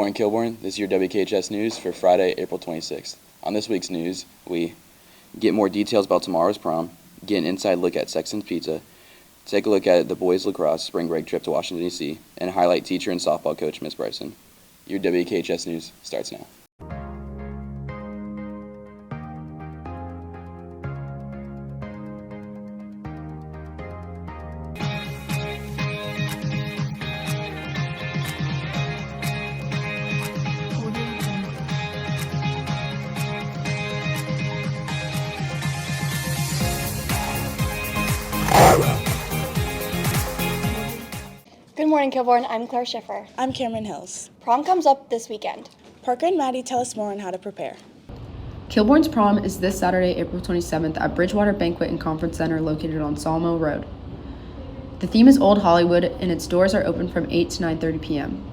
morning, Kilbourne. This is your WKHS news for Friday, April 26th. On this week's news, we get more details about tomorrow's prom, get an inside look at Sexton's Pizza, take a look at the boys' lacrosse spring break trip to Washington, D.C., and highlight teacher and softball coach Miss Bryson. Your WKHS news starts now. Good morning, Kilbourne. I'm Claire Schiffer. I'm Cameron Hills. Prom comes up this weekend. Parker and Maddie tell us more on how to prepare. Kilbourne's prom is this Saturday, April 27th at Bridgewater Banquet and Conference Center located on Sawmill Road. The theme is Old Hollywood and its doors are open from 8 to 9:30 p.m.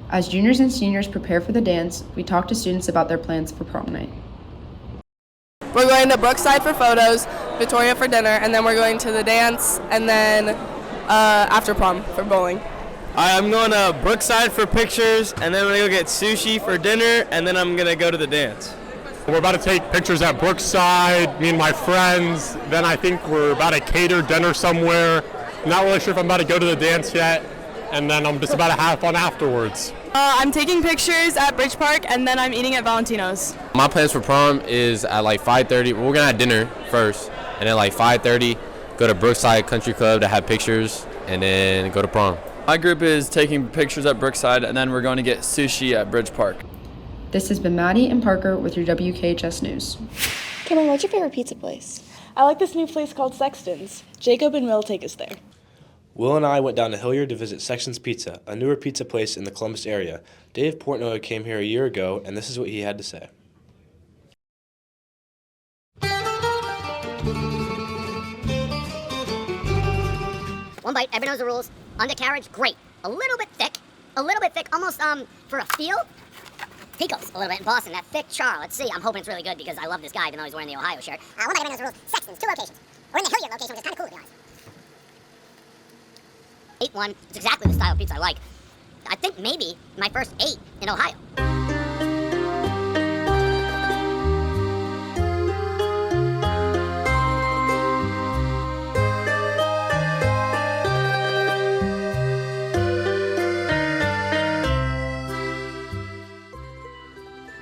As juniors and seniors prepare for the dance, we talk to students about their plans for prom night. We're going to Brookside for photos, Victoria for dinner, and then we're going to the dance, and then after prom for bowling. I'm going to Brookside for pictures, and then I'm going to go get sushi for dinner, and then I'm going to go to the dance. We're about to take pictures at Brookside, me and my friends. Then I think we're about to cater dinner somewhere. Not really sure if I'm about to go to the dance yet, and then I'm just about to have fun afterwards. I'm taking pictures at Bridge Park, and then I'm eating at Valentino's. My plans for prom is at like 5:30. We're going to have dinner first, and then like 5:30, go to Brookside Country Club to have pictures, and then go to prom. My group is taking pictures at Brookside, and then we're going to get sushi at Bridge Park. This has been Maddie and Parker with your WKHS News. Cameron, what's your favorite pizza place? I like this new place called Sexton's. Jacob and Will take us there. Will and I went down to Hilliard to visit Sexton's Pizza, a newer pizza place in the Columbus area. Dave Portnoy came here a year ago, and this is what he had to say. One bite, everyone knows the rules. Undercarriage, great. A little bit thick, almost for a feel. Pico's a little bit in Boston, that thick char. Let's see, I'm hoping it's really good because I love this guy even though he's wearing the Ohio shirt. One bite, everyone knows the rules. Sexton's, 2 locations. We're in the Hilliard location, which is kind of cool to be honest. 8-1, it's exactly the style of pizza I like. I think maybe my first 8 in Ohio.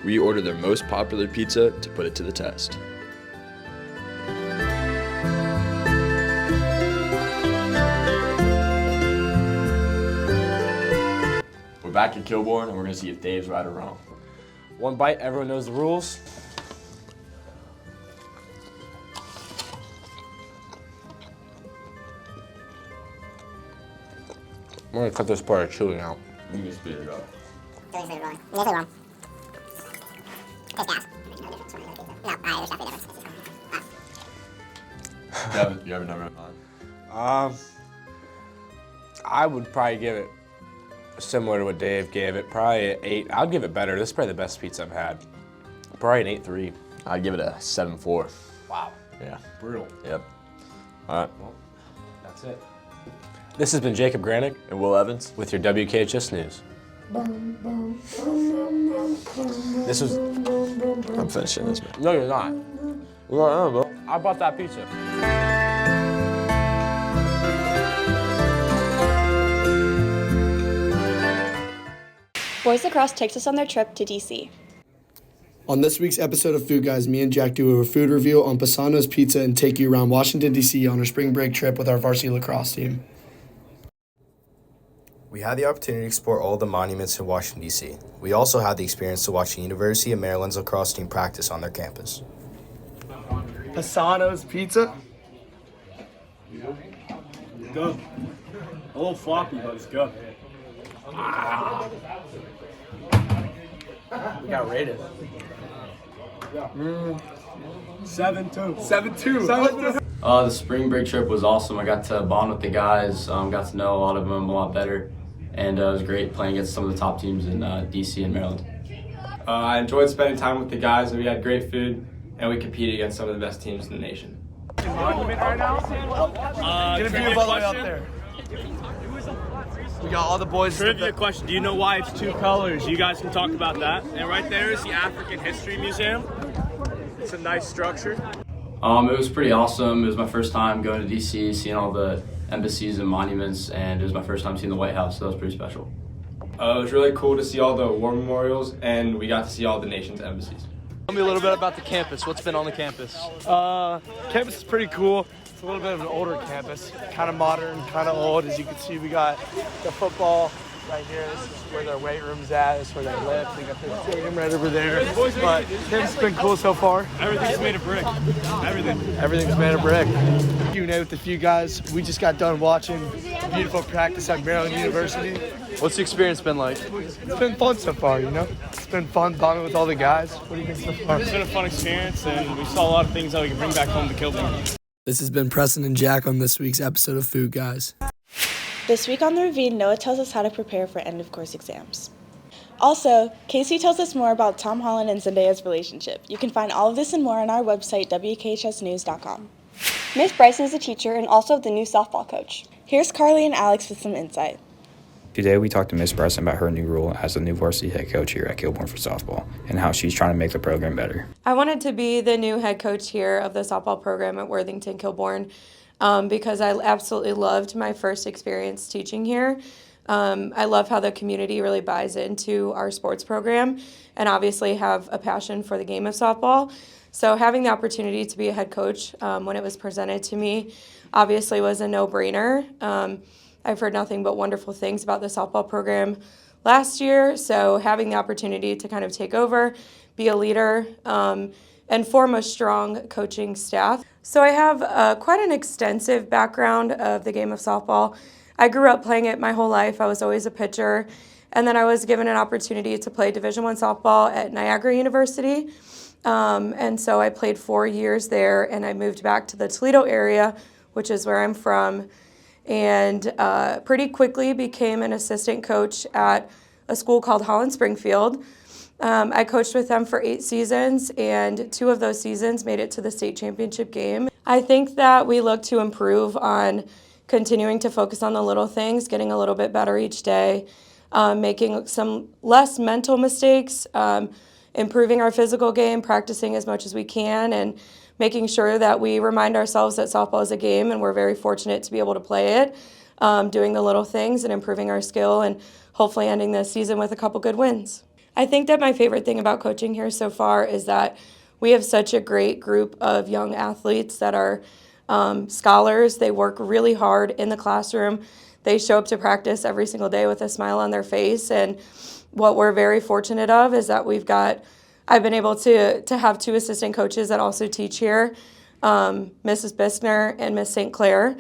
We ordered their most popular pizza to put it to the test. We're back at Kilbourne and we're gonna see if Dave's right or wrong. One bite, everyone knows the rules. I'm gonna cut this part of chili out. You can spit it up. Wrong. Taste gas. No, there's definitely a difference. You have a number in mind? I would probably give it similar to what Dave gave it, probably an 8. I'd give it better. This is probably the best pizza I've had. Probably an 8.3. I'd give it a 7.4. Wow. Yeah. Brutal. Yep. All right. Well, that's it. This has been Jacob Granick And Will Evans with your WKHS News. This was... I'm finishing this, man. No, you're not. I bought that pizza. Boys Lacrosse takes us on their trip to D.C. On this week's episode of Food Guys, me and Jack do a food review on Pisano's Pizza and take you around Washington, D.C. on our spring break trip with our varsity lacrosse team. We had the opportunity to explore all the monuments in Washington, D.C. We also had the experience to watch the University of Maryland's lacrosse team practice on their campus. Pisano's Pizza. Good. A little floppy, but it's good. We got rated. 7-2. 7-2. The spring break trip was awesome. I got to bond with the guys, got to know a lot of them a lot better, and it was great playing against some of the top teams in DC and Maryland. I enjoyed spending time with the guys, and we had great food, and we competed against some of the best teams in the nation. Monument right now? Gonna be all the way up there. We got all the boys. Trivia question, do you know why it's 2 colors? You guys can talk about that. And right there is the African History Museum. It's a nice structure. It was pretty awesome. It was my first time going to DC, seeing all the embassies and monuments, and it was my first time seeing the White House, so that was pretty special. It was really cool to see all the war memorials, and we got to see all the nation's embassies. Tell me a little bit about the campus. What's been on the campus? Campus is pretty cool. It's a little bit of an older campus, kind of modern, kind of old. As you can see, we got the football right here. This is where their weight room's at. This is where they lift. We got the stadium right over there. But campus has been cool so far. Everything's made of brick. Everything's made of brick. Q&A with a few guys. We just got done watching beautiful practice at Maryland University. What's the experience been like? It's been fun so far, you know? It's been fun bonding with all the guys. What do you think so far? It's been a fun experience, and we saw a lot of things that we can bring back home to Kilbourne. This has been Preston and Jack on this week's episode of Food Guys. This week on the Ravine, Noah tells us how to prepare for end-of-course exams. Also, Casey tells us more about Tom Holland and Zendaya's relationship. You can find all of this and more on our website, WKHSnews.com. Miss Bryson is a teacher and also the new softball coach. Here's Carly and Alex with some insight. Today we talked to Miss Bryson about her new role as the new varsity head coach here at Kilbourne for softball and how she's trying to make the program better. I wanted to be the new head coach here of the softball program at Worthington Kilbourne because I absolutely loved my first experience teaching here. I love how the community really buys into our sports program and obviously have a passion for the game of softball. So having the opportunity to be a head coach when it was presented to me obviously was a no-brainer. I've heard nothing but wonderful things about the softball program last year, so having the opportunity to kind of take over, be a leader, and form a strong coaching staff. So I have quite an extensive background of the game of softball. I grew up playing it my whole life. I was always a pitcher, and then I was given an opportunity to play Division I softball at Niagara University. And so I played 4 years there, and I moved back to the Toledo area, which is where I'm from, and pretty quickly became an assistant coach at a school called Holland Springfield. I coached with them for 8 seasons, and 2 of those seasons made it to the state championship game. I think that we look to improve on continuing to focus on the little things, getting a little bit better each day, making some less mental mistakes, improving our physical game, practicing as much as we can, and making sure that we remind ourselves that softball is a game and we're very fortunate to be able to play it, doing the little things and improving our skill and hopefully ending this season with a couple good wins. I think that my favorite thing about coaching here so far is that we have such a great group of young athletes that are scholars. They work really hard in the classroom. They show up to practice every single day with a smile on their face, and what we're very fortunate of is that I've been able to have 2 assistant coaches that also teach here, Mrs. Biskner and Miss St. Clair.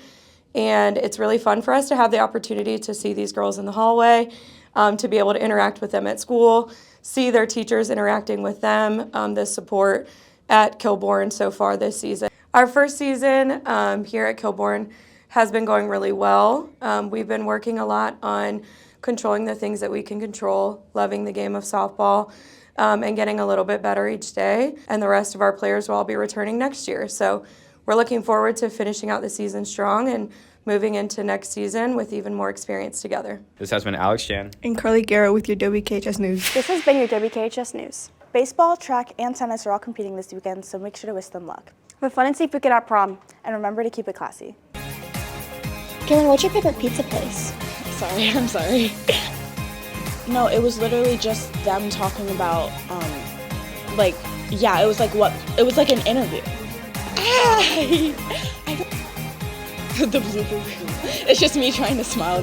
And it's really fun for us to have the opportunity to see these girls in the hallway, to be able to interact with them at school, see their teachers interacting with them, the support at Kilbourne so far this season. Our first season here at Kilbourne has been going really well. We've been working a lot on controlling the things that we can control, loving the game of softball, and getting a little bit better each day. And the rest of our players will all be returning next year. So we're looking forward to finishing out the season strong and moving into next season with even more experience together. This has been Alex Jan And Carly Garrett with your WKHS News. This has been your WKHS News. Baseball, track, and tennis are all competing this weekend, so make sure to wish them luck. Have fun and see Phuket at prom. And remember to keep it classy. Kaylin, what's your favorite pizza place? I'm sorry. No, it was literally just them talking about, it was like an interview. The blooper reel. It's just me trying to smile.